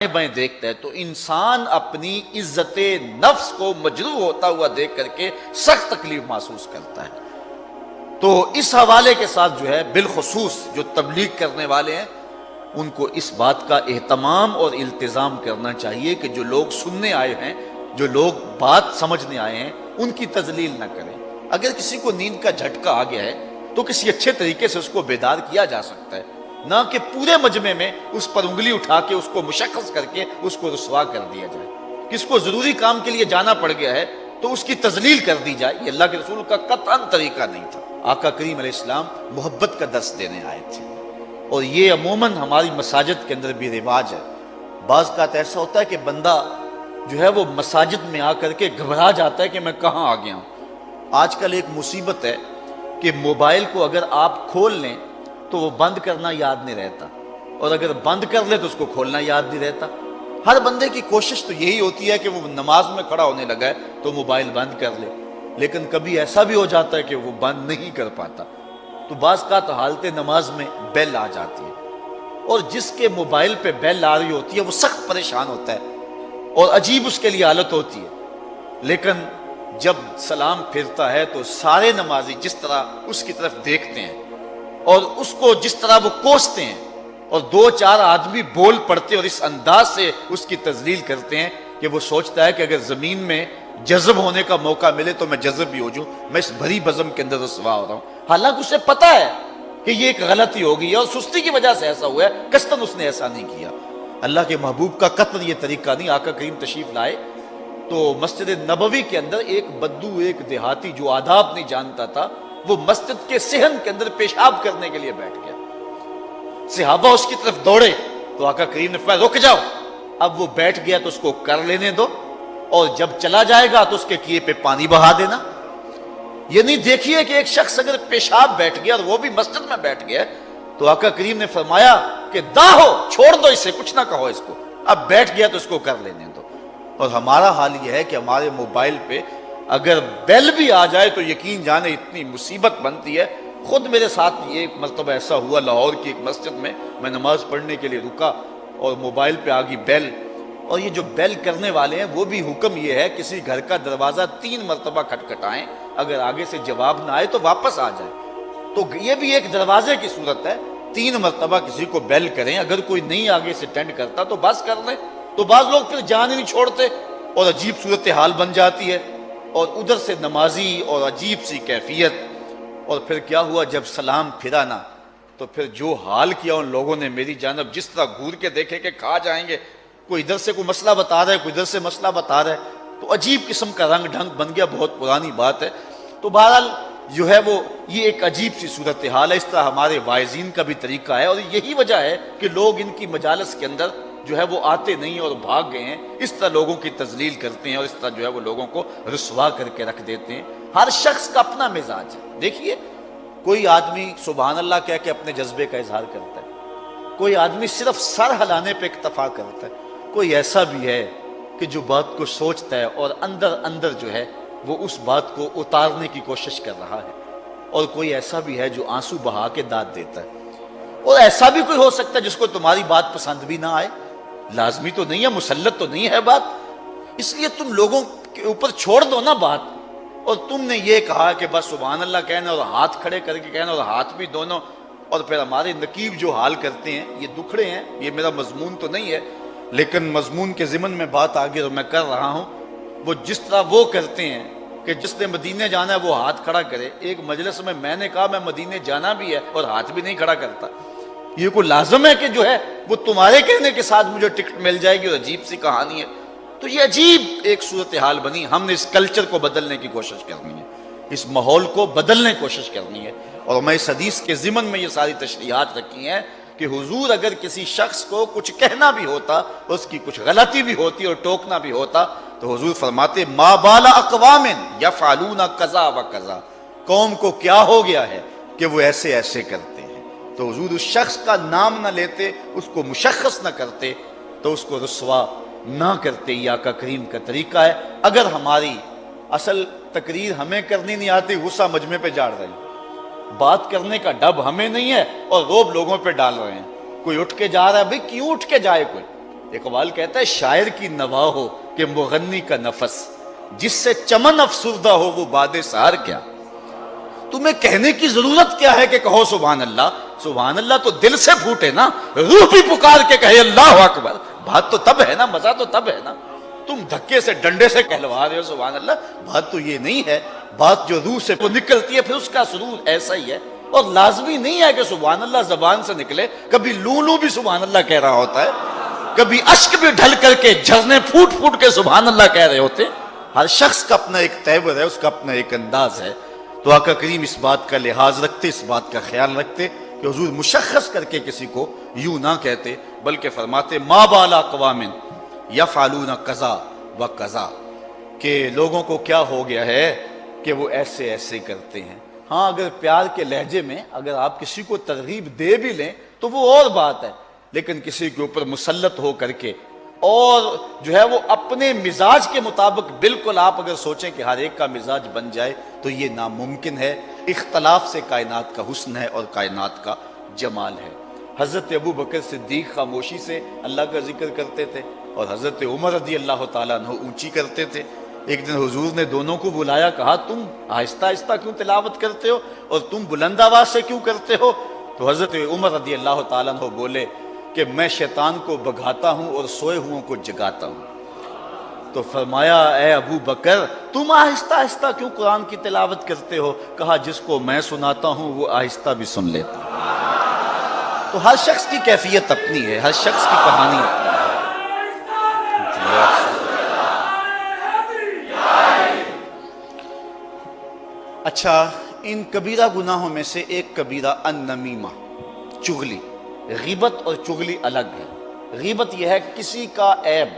بائیں دیکھتا ہے تو انسان اپنی عزت نفس کو مجروح ہوتا ہوا دیکھ کر کے سخت تکلیف محسوس کرتا ہے۔ تو اس حوالے کے ساتھ جو ہے بالخصوص جو تبلیغ کرنے والے ہیں ان کو اس بات کا اہتمام اور التزام کرنا چاہیے کہ جو لوگ سننے آئے ہیں، جو لوگ بات سمجھنے آئے ہیں، ان کی تذلیل نہ کریں۔ اگر کسی کو نیند کا جھٹکا آ گیا ہے تو کسی اچھے طریقے سے اس کو بیدار کیا جا سکتا ہے، نہ کہ پورے مجمع میں اس پر انگلی اٹھا کے اس کو مشخص کر کے اس کو رسوا کر دیا جائے۔ کس کو ضروری کام کے لیے جانا پڑ گیا ہے تو اس کی تذلیل کر دی جائے، یہ اللہ کے رسول کا قطعاً طریقہ نہیں تھا۔ آقا کریم علیہ السلام محبت کا درس دینے آئے تھے، اور یہ عموماً ہماری مساجد کے اندر بھی رواج ہے۔ بعض کا ایسا ہوتا ہے کہ بندہ جو ہے وہ مساجد میں آ کر کے گھبرا جاتا ہے کہ میں کہاں آ گیا ہوں۔ آج کل ایک مصیبت ہے کہ موبائل کو اگر آپ کھول لیں تو وہ بند کرنا یاد نہیں رہتا، اور اگر بند کر لے تو اس کو کھولنا یاد نہیں رہتا۔ ہر بندے کی کوشش تو یہی ہوتی ہے کہ وہ نماز میں کھڑا ہونے لگا ہے تو موبائل بند کر لے، لیکن کبھی ایسا بھی ہو جاتا ہے کہ وہ بند نہیں کر پاتا، تو بعض کا تو حالت نماز میں بیل آ جاتی ہے، اور جس کے موبائل پہ بیل آ رہی ہوتی ہے وہ سخت پریشان ہوتا ہے اور عجیب اس کے لیے حالت ہوتی ہے۔ لیکن جب سلام پھرتا ہے تو سارے نمازی جس طرح اس کی طرف دیکھتے ہیں اور اس کو جس طرح وہ کوستے ہیں، اور دو چار آدمی بول پڑتے اور اس انداز سے اس کی تذلیل کرتے ہیں کہ وہ سوچتا ہے کہ اگر زمین میں جذب ہونے کا موقع ملے تو میں جذب بھی ہو جاؤں، میں اس بھری بزم کے اندر رسوا ہو رہا ہوں۔ حالانکہ اسے پتا ہے کہ یہ ایک غلطی ہو گئی ہے اور سستی کی وجہ سے ایسا ہوا ہے، قصداً اس نے ایسا نہیں کیا۔ اللہ کے محبوب کا قطعاً یہ طریقہ نہیں۔ آقا کریم تشریف لائے تو مسجد نبوی کے اندر ایک بدو، ایک دیہاتی جو آداب نہیں جانتا تھا، وہ مسجد کے صحن کے اندر پیشاب کرنے کے لیے بیٹھ گیا۔ صحابہ اس کی طرف دوڑے تو آقا کریم نے فرمایا رک جاؤ، اب وہ بیٹھ گیا تو اس کو کر لینے دو، اور جب چلا جائے گا تو اس کے کیے پہ پانی بہا دینا۔ یہ نہیں دیکھیے کہ ایک شخص اگر پیشاب بیٹھ گیا اور وہ بھی مسجد میں بیٹھ گیا تو آقا کریم نے فرمایا کہ داہو، چھوڑ دو اسے، کچھ نہ کہو اس کو، اب بیٹھ گیا تو اس کو کر لینے دو۔ اور ہمارا حال یہ ہے کہ ہمارے موبائل پہ اگر بیل بھی آ جائے تو یقین جانے اتنی مصیبت بنتی ہے۔ خود میرے ساتھ یہ ایک مرتبہ ایسا ہوا، لاہور کی ایک مسجد میں نماز پڑھنے کے لیے رکا اور موبائل پہ آ گئی بیل، اور یہ جو بیل کرنے والے ہیں وہ بھی حکم یہ ہے کسی گھر کا دروازہ 3 مرتبہ کھٹکھٹائیں، اگر آگے سے جواب نہ آئے تو واپس آ جائے۔ تو یہ بھی ایک دروازے کی صورت ہے، 3 مرتبہ کسی کو بیل کریں، اگر کوئی نہیں آگے سے اٹینڈ کرتا تو بس کر لیں۔ تو بعض لوگ پھر جان ہی نہیں چھوڑتے اور عجیب صورتحال بن جاتی ہے، اور ادھر سے نمازی اور عجیب سی کیفیت۔ اور پھر کیا ہوا، جب سلام پھرا نا تو پھر جو حال کیا ان لوگوں نے میری جانب، جس طرح گھور کے دیکھے کہ کھا جائیں گے، کوئی ادھر سے کوئی مسئلہ بتا رہا ہے، کوئی ادھر سے مسئلہ بتا رہا ہے، تو عجیب قسم کا رنگ ڈھنگ بن گیا، بہت پرانی بات ہے۔ تو بہرحال جو ہے وہ یہ ایک عجیب سی صورتحال ہے۔ اس طرح ہمارے واعظین کا بھی طریقہ ہے، اور یہی وجہ ہے کہ لوگ ان کی مجالس کے اندر جو ہے وہ آتے نہیں اور بھاگ گئے ہیں، اس طرح لوگوں کی تذلیل کرتے ہیں اور اس طرح جو ہے وہ لوگوں کو رسوا کر کے رکھ دیتے ہیں۔ ہر شخص کا اپنا مزاج ہے۔ دیکھیے کوئی آدمی سبحان اللہ کہہ کے اپنے جذبے کا اظہار کرتا ہے، کوئی آدمی صرف سر ہلانے پہ اکتفا کرتا ہے، کوئی ایسا بھی ہے کہ جو بات کو سوچتا ہے اور اندر اندر جو ہے وہ اس بات کو اتارنے کی کوشش کر رہا ہے، اور کوئی ایسا بھی ہے جو آنسو بہا کے داد دیتا ہے، اور ایسا بھی کوئی ہو سکتا ہے جس کو تمہاری بات پسند بھی نہ آئے۔ لازمی تو نہیں ہے، مسلط تو نہیں ہے بات، اس لیے تم لوگوں کے اوپر چھوڑ دو نا بات۔ اور تم نے یہ کہا کہ بس سبحان اللہ کہنا اور ہاتھ کھڑے کر کے کہنا، اور ہاتھ بھی دونوں، اور پھر ہمارے نقیب جو حال کرتے ہیں یہ دکھڑے ہیں۔ یہ میرا مضمون تو نہیں ہے لیکن مضمون کے ضمن میں بات آگے اور میں کر رہا ہوں۔ وہ جس طرح وہ کرتے ہیں کہ جس نے مدینے جانا ہے وہ ہاتھ کھڑا کرے، ایک مجلس میں نے کہا میں مدینے جانا بھی ہے اور ہاتھ بھی نہیں کھڑا کرتا، یہ کوئی لازم ہے کہ جو ہے وہ تمہارے کہنے کے ساتھ مجھے ٹکٹ مل جائے گی؟ اور عجیب سی کہانی ہے۔ تو یہ عجیب ایک صورتحال بنی۔ ہم نے اس کلچر کو بدلنے کی کوشش کرنی ہے، اس ماحول کو بدلنے کی کوشش کرنی ہے، اور میں اس حدیث کے ضمن میں یہ ساری تشریحات رکھی ہیں کہ حضور اگر کسی شخص کو کچھ کہنا بھی ہوتا، اس کی کچھ غلطی بھی ہوتی اور ٹوکنا بھی ہوتا، تو حضور فرماتے ما بال اقوام یفعلون کذا و کذا، قوم کو کیا ہو گیا ہے کہ وہ ایسے ایسے کرتے ہیں۔ تو حضور اس شخص کا نام نہ لیتے، اس کو مشخص نہ کرتے، تو اس کو رسوا نہ کرتے۔ یہ آقا کریم کا طریقہ ہے۔ اگر ہماری اصل تقریر ہمیں کرنی نہیں آتی، غصہ مجمع پہ جاڑ رہے ہیں، بات کرنے کا ڈب ہمیں نہیں ہے اور روب لوگوں پہ ڈال رہے ہیں۔ کوئی اٹھ کے جا رہا ہے، بھئی کیوں اٹھ کے جائے؟ کوئی اقبال کہتا ہے شاعر کی نوا ہو کہ مغنی کا نفس، جس سے چمن افسردہ ہو وہ باد سحر کیا۔ تمہیں کہنے کی ضرورت کیا ہے کہ کہو سبحان اللہ؟ سبحان اللہ تو دل سے پھوٹے نا، روح بھی پکار کے کہے اللہ اکبر۔ بات تو تب ہے نا، مزہ تو تب ہے نا۔ تم دھکے سے ڈنڈے سے کہلوا رہے ہو سبحان اللہ، بات تو یہ نہیں ہے۔ بات جو روح سے وہ نکلتی ہے پھر اس کا سرور ایسا ہی ہے۔ اور لازمی نہیں ہے کہ سبحان اللہ زبان سے نکلے، کبھی لولو بھی سبحان اللہ کہہ رہا ہوتا ہے، کبھی اشک بھی ڈھل کر کے جھرنے پھوٹ پھوٹ کے سبحان اللہ کہہ رہے ہوتے۔ ہر شخص کا اپنا ایک تیور ہے، اس کا اپنا ایک انداز ہے۔ تو آقا کریم اس بات کا لحاظ رکھتے، اس بات کا خیال رکھتے کہ حضور مشخص کر کے کسی کو یوں نہ کہتے، بلکہ فرماتے ما بالا اقوام یفعلون کذا و کذا، کہ لوگوں کو کیا ہو گیا ہے کہ وہ ایسے ایسے کرتے ہیں۔ ہاں اگر پیار کے لہجے میں اگر آپ کسی کو ترغیب دے بھی لیں تو وہ اور بات ہے، لیکن کسی کے اوپر مسلط ہو کر کے اور جو ہے وہ اپنے مزاج کے مطابق بالکل آپ اگر سوچیں کہ ہر ایک کا مزاج بن جائے تو یہ ناممکن ہے۔ اختلاف سے کائنات کا حسن ہے اور کائنات کا جمال ہے۔ حضرت ابو بکر صدیق خاموشی سے اللہ کا ذکر کرتے تھے اور حضرت عمر رضی اللہ تعالیٰ عنہ اونچی کرتے تھے۔ ایک دن حضور نے دونوں کو بلایا، کہا تم آہستہ آہستہ کیوں تلاوت کرتے ہو اور تم بلند آواز سے کیوں کرتے ہو؟ تو حضرت عمر رضی اللہ تعالیٰ عنہ بولے کہ میں شیطان کو بھگاتا ہوں اور سوئے ہوئوں کو جگاتا ہوں۔ تو فرمایا اے ابو بکر تم آہستہ آہستہ کیوں قرآن کی تلاوت کرتے ہو؟ کہا جس کو میں سناتا ہوں وہ آہستہ بھی سن لیتا ہے۔ تو ہر شخص کی کیفیت اپنی ہے، ہر شخص کی کہانی اپنی ہے۔ اچھا، ان کبیرہ گناہوں میں سے ایک کبیرہ النمیمہ، چغلی۔ غیبت اور چغلی الگ ہے۔ غیبت یہ ہے کسی کا عیب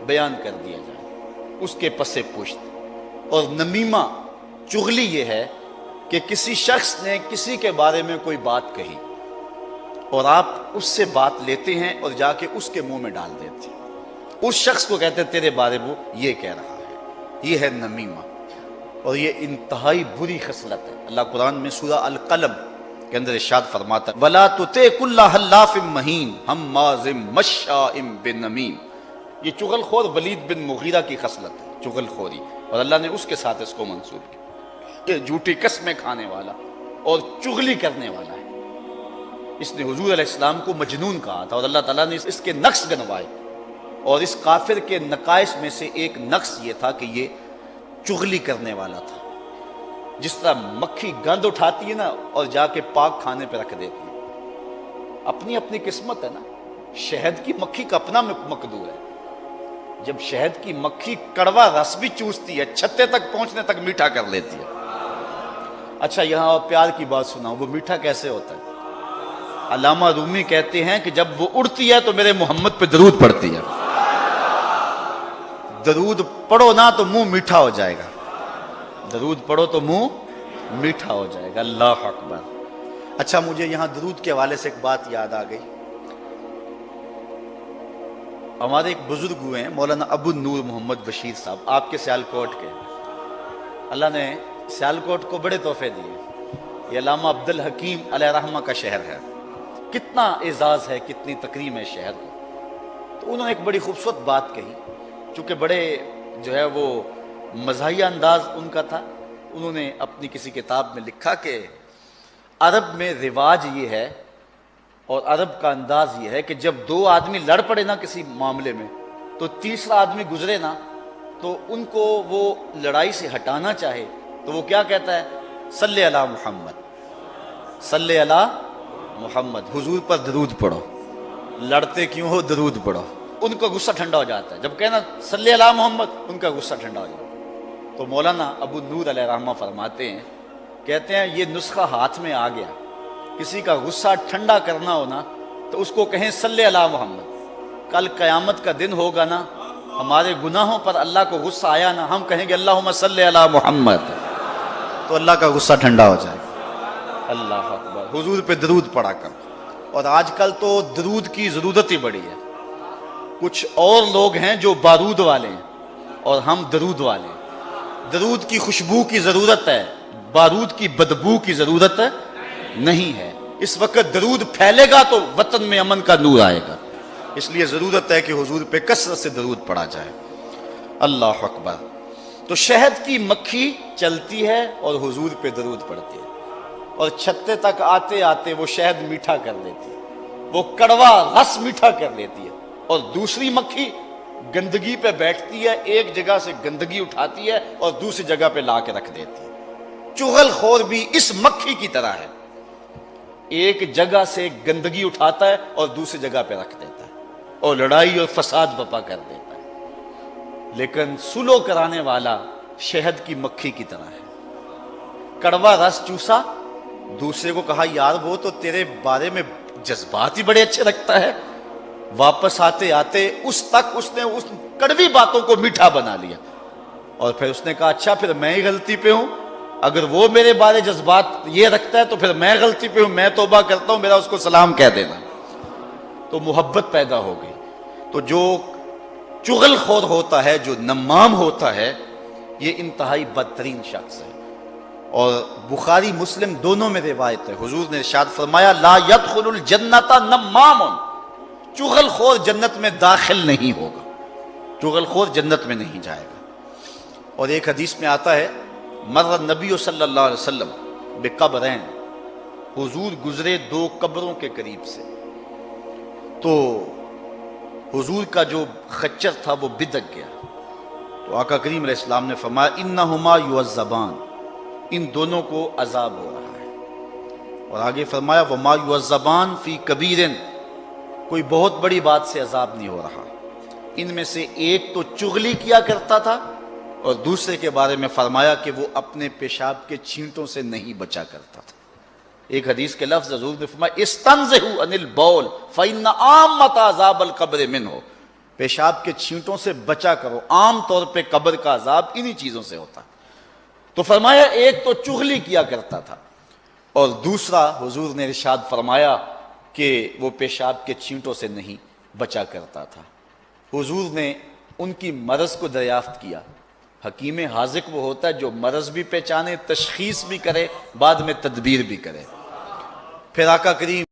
بیان کر دیا جائے اس کے پس پشت، اور نمیمہ چغلی یہ ہے کہ کسی شخص نے کسی کے بارے میں کوئی بات کہی اور آپ اس سے بات لیتے ہیں اور جا کے اس کے منہ میں ڈال دیتے ہیں، اس شخص کو کہتے ہیں تیرے بارے میں یہ کہہ رہا ہے، یہ ہے نمیمہ، اور یہ انتہائی بری خصلت ہے۔ اللہ قرآن میں سورہ القلم کے اندر ارشاد فرماتا ہے وَلَا تُطِعْ كُلَّ حَلَّافٍ مَّهِينٍ هَمَّازٍ مَّشَّاءٍ بِنَمِيمٍ۔ یہ چغل خور ولید بن مغیرہ کی خصلت ہے، چغل خوری، اور اللہ نے اس کے ساتھ اس کو منسوب کیا، یہ جھوٹی قسمیں کھانے والا اور چغلی کرنے والا ہے۔ اس نے حضور علیہ السلام کو مجنون کہا تھا، اور اللہ تعالیٰ نے اس کے نقص گنوائے، اور اس کافر کے نقائص میں سے ایک نقص یہ تھا کہ یہ چغلی کرنے والا تھا۔ جس طرح مکھی گند اٹھاتی ہے نا اور جا کے پاک کھانے پہ رکھ دیتی ہے، اپنی اپنی قسمت ہے نا۔ شہد کی مکھی کا اپنا مقدور ہے، جب شہد کی مکھی کڑوا رس بھی چوستی ہے چھتے تک پہنچنے تک میٹھا کر لیتی ہے۔ اچھا یہاں پیار کی بات سناؤ، وہ میٹھا کیسے ہوتا ہے؟ علامہ رومی کہتے ہیں کہ جب وہ اڑتی ہے تو میرے محمد پہ درود پڑتی ہے، درود پڑھو نا تو منہ میٹھا ہو جائے گا، درود پڑھو تو منہ میٹھا ہو جائے گا۔ اللہ اکبر۔ اچھا مجھے یہاں درود کے حوالے سے ایک بات یاد آ گئی۔ ہمارے ایک بزرگ ہوئے ہیں مولانا ابو النور محمد بشیر صاحب، آپ کے سیالکوٹ کے۔ اللہ نے سیالکوٹ کو بڑے تحفے دیے، یہ علامہ عبد الحکیم علیہ رحمہ کا شہر ہے، کتنا اعزاز ہے، کتنی تکریم ہے شہر کو۔ تو انہوں نے ایک بڑی خوبصورت بات کہی، چونکہ بڑے جو ہے وہ مزاحیہ انداز ان کا تھا۔ انہوں نے اپنی کسی کتاب میں لکھا کہ عرب میں رواج یہ ہے اور عرب کا انداز یہ ہے کہ جب دو آدمی لڑ پڑے نا کسی معاملے میں تو تیسرا آدمی گزرے نا تو ان کو وہ لڑائی سے ہٹانا چاہے تو وہ کیا کہتا ہے؟ صلی علی محمد، صلی علی محمد، حضور پر درود پڑھو، لڑتے کیوں ہو درود پڑھو۔ ان کا غصہ ٹھنڈا ہو جاتا ہے جب کہنا صلی علی محمد، ان کا غصہ ٹھنڈا ہو جاتا ہے۔ تو مولانا ابو نور علیہ رحمہ فرماتے ہیں، کہتے ہیں یہ نسخہ ہاتھ میں آ گیا، کسی کا غصہ ٹھنڈا کرنا ہونا تو اس کو کہیں صلی علی محمد۔ کل قیامت کا دن ہوگا نا، ہمارے گناہوں پر اللہ کو غصہ آیا نا، ہم کہیں گے اللہم صلی علی محمد، تو اللہ کا غصہ ٹھنڈا ہو جائے گا۔ اللہ اکبر۔ حضور پہ درود پڑھا کر۔ اور آج کل تو درود کی ضرورت ہی بڑی ہے۔ کچھ اور لوگ ہیں جو بارود والے ہیں اور ہم درود والے ہیں۔ درود کی خوشبو کی ضرورت ہے، بارود کی بدبو کی ضرورت نہیں ہے۔ اس وقت درود پھیلے گا تو وطن میں امن کا نور آئے گا، اس لیے ضرورت ہے کہ حضور پہ کثرت سے درود پڑھا جائے۔ اللہ اکبر۔ تو شہد کی مکھی چلتی ہے اور حضور پہ درود پڑتی ہے، اور چھتے تک آتے آتے وہ شہد میٹھا کر لیتی ہے، وہ کڑوا رس میٹھا کر لیتی ہے، اور دوسری مکھی گندگی پہ بیٹھتی ہے، ایک جگہ سے گندگی اٹھاتی ہے اور دوسری جگہ پہ لا کے رکھ دیتی ہے۔ چغل خور بھی اس مکھی کی طرح ہے، ایک جگہ سے گندگی اٹھاتا ہے اور دوسری جگہ پہ رکھ دیتا ہے اور لڑائی اور فساد بپا کر دیتا ہے۔ لیکن سلو کرانے والا شہد کی مکھی کی طرح ہے، کڑوا رس چوسا، دوسرے کو کہا یار وہ تو تیرے بارے میں جذبات ہی بڑے اچھے رکھتا ہے، واپس آتے آتے اس کڑوی باتوں کو میٹھا بنا لیا، اور پھر اس نے کہا اچھا پھر میں ہی غلطی پہ ہوں، اگر وہ میرے بارے جذبات یہ رکھتا ہے تو پھر میں غلطی پہ ہوں، میں توبہ کرتا ہوں، میرا اس کو سلام کہہ دینا۔ تو محبت پیدا ہو گئی۔ تو جو چغل خور ہوتا ہے، جو نمام ہوتا ہے، یہ انتہائی بدترین شخص ہے۔ اور بخاری مسلم دونوں میں روایت ہے، حضور نے ارشاد فرمایا لا يدخل الجنت نمام، چغل خور جنت میں داخل نہیں ہوگا، چغل خور جنت میں نہیں جائے گا۔ اور ایک حدیث میں آتا ہے مر النبی صلی اللہ علیہ وسلم بقبرین، حضور گزرے دو قبروں کے قریب سے، تو حضور کا جو خچر تھا وہ بدک گیا، تو آقا کریم علیہ السلام نے فرمایا انہما یعذبان، ان دونوں کو عذاب ہو رہا ہے، اور آگے فرمایا وما یعذبان فی کبیر، کوئی بہت بڑی بات سے عذاب نہیں ہو رہا، ان میں سے ایک تو چغلی کیا کرتا تھا، اور دوسرے کے بارے میں فرمایا کہ وہ اپنے پیشاب کے چھینٹوں سے نہیں بچا کرتا تھا۔ ایک حدیث کے لفظ حضور نے فرمایا استنزہوا عن البول فإن عامۃ عذاب القبر منہ، پیشاب کے چھینٹوں سے بچا کرو، عام طور پہ قبر کا عذاب انہی چیزوں سے ہوتا ہے۔ تو فرمایا ایک تو چغلی کیا کرتا تھا، اور دوسرا حضور نے ارشاد فرمایا کہ وہ پیشاب کے چھینٹوں سے نہیں بچا کرتا تھا۔ حضور نے ان کی مرض کو دریافت کیا۔ حکیم حاذق وہ ہوتا ہے جو مرض بھی پہچانے، تشخیص بھی کرے، بعد میں تدبیر بھی کرے۔ پھر آقا کریم